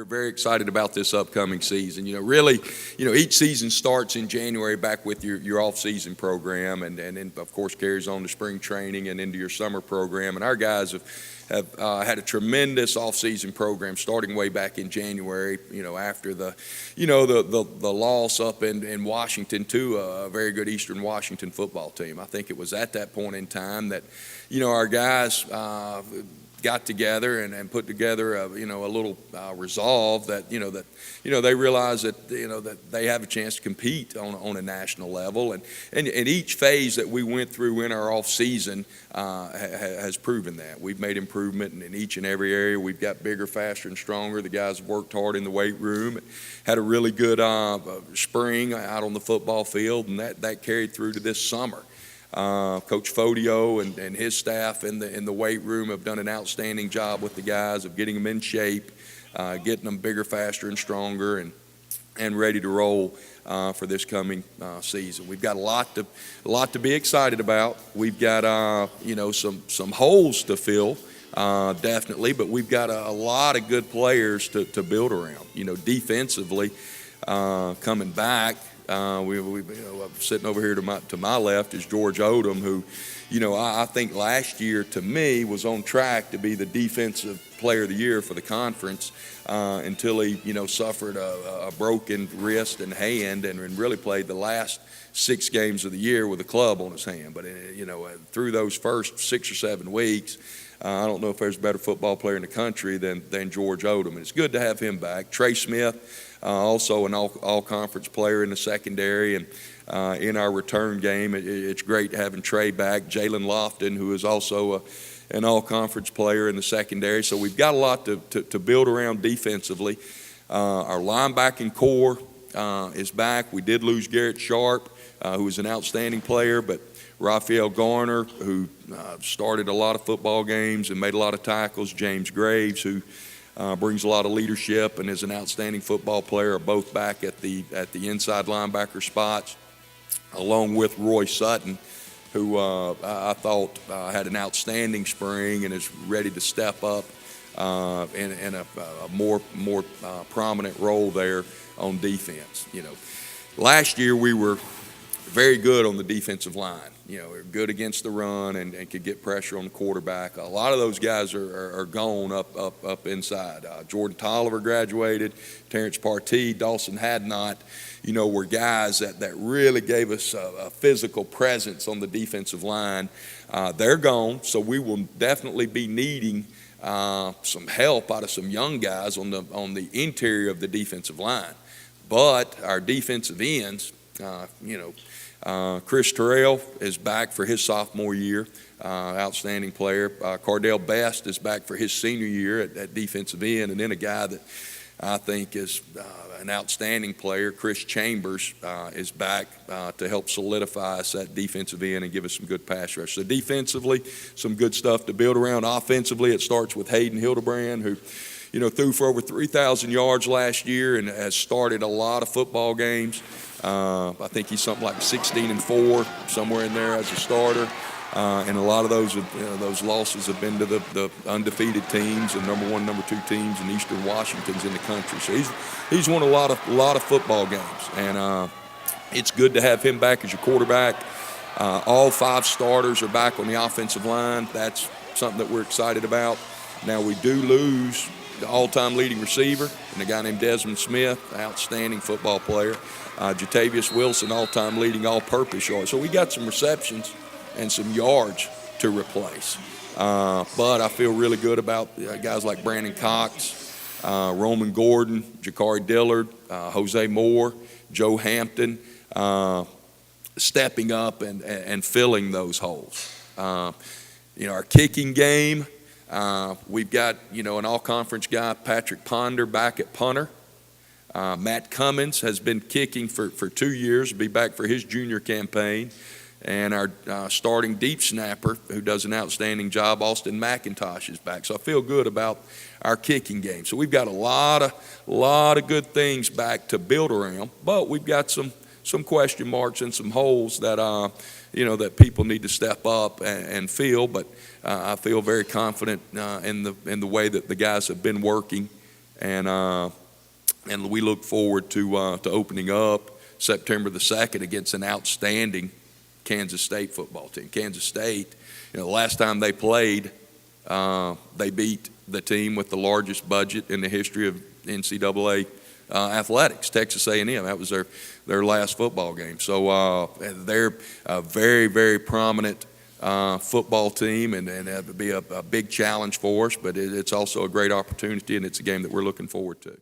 very excited about this upcoming season. Really, each season starts in January back with your off-season program, and then, of course, carries on to spring training and into your summer program. And our guys have had a tremendous off-season program starting way back in January, after the loss up in Washington to a very good Eastern Washington football team. I think it was at that point in time that, our guys got together and put together a little resolve that they realize that that they have a chance to compete on a national level, and each phase that we went through in our off season has proven that we've made improvement in each and every area. We've got bigger, faster, and stronger. The guys have worked hard in the weight room, had a really good spring out on the football field, and that carried through to this summer. Coach Fodio and his staff in the weight room have done an outstanding job with the guys of getting them in shape, getting them bigger, faster, and stronger, and ready to roll for this coming season. We've got a lot to be excited about. We've got some holes to fill, definitely, but we've got a lot of good players to build around. Defensively, coming back. Sitting over here to my left is George Odom, who, I think last year to me was on track to be the defensive player of the year for the conference until he, suffered a broken wrist and hand and really played the last 6 games of the year with a club on his hand. But, through those first 6 or 7 weeks, I don't know if there's a better football player in the country than George Odom. And it's good to have him back. Trey Smith, also an all-conference player in the secondary, and in our return game, it's great having Trey back. Jalen Lofton, who is also an all-conference player in the secondary. So we've got a lot to build around defensively. Our linebacking core is back. We did lose Garrett Sharp, who was an outstanding player, but Raphael Garner, who started a lot of football games and made a lot of tackles. James Graves, who brings a lot of leadership and is an outstanding football player, are both back at the inside linebacker spots, along with Roy Sutton, who I thought had an outstanding spring and is ready to step up in a more prominent role there on defense. Last year we were very good on the defensive line. We're good against the run and could get pressure on the quarterback. A lot of those guys are gone up inside. Jordan Tolliver graduated, Terrence Partee, Dawson Hadnot, were guys that really gave us a physical presence on the defensive line. They're gone, so we will definitely be needing some help out of some young guys on the interior of the defensive line. But our defensive ends, Chris Terrell is back for his sophomore year, outstanding player. Cardell Best is back for his senior year at defensive end, and then a guy that I think is an outstanding player, Chris Chambers, is back to help solidify us at defensive end and give us some good pass rush. So defensively, some good stuff to build around. Offensively, it starts with Hayden Hildebrand, who threw for over 3,000 yards last year and has started a lot of football games. I think he's something like 16-4, somewhere in there as a starter. And a lot of those losses have been to the undefeated teams and number 1, number 2 teams in Eastern Washington's in the country. So he's won a lot of football games, and it's good to have him back as your quarterback. All 5 starters are back on the offensive line. That's something that we're excited about. Now we do lose the all-time leading receiver, and a guy named Desmond Smith, outstanding football player. Jatavius Wilson, all-time leading all-purpose yards. So we got some receptions and some yards to replace. But I feel really good about guys like Brandon Cox, Roman Gordon, Jakari Dillard, Jose Moore, Joe Hampton, stepping up and filling those holes. Our kicking game, we've got, an all-conference guy, Patrick Ponder, back at punter. Matt Cummins has been kicking for 2 years, will be back for his junior campaign. And our starting deep snapper, who does an outstanding job, Austin McIntosh, is back. So I feel good about our kicking game. So we've got a lot of good things back to build around, but we've got some question marks and some holes that that people need to step up and fill. But I feel very confident in the way that the guys have been working and we look forward to opening up September the 2nd against an outstanding Kansas State football team. Kansas State, the last time they played, they beat the team with the largest budget in the history of NCAA athletics, Texas A&M. That was their last football game. So they're a very, very prominent football team, and that would be a big challenge for us, but it's also a great opportunity, and it's a game that we're looking forward to.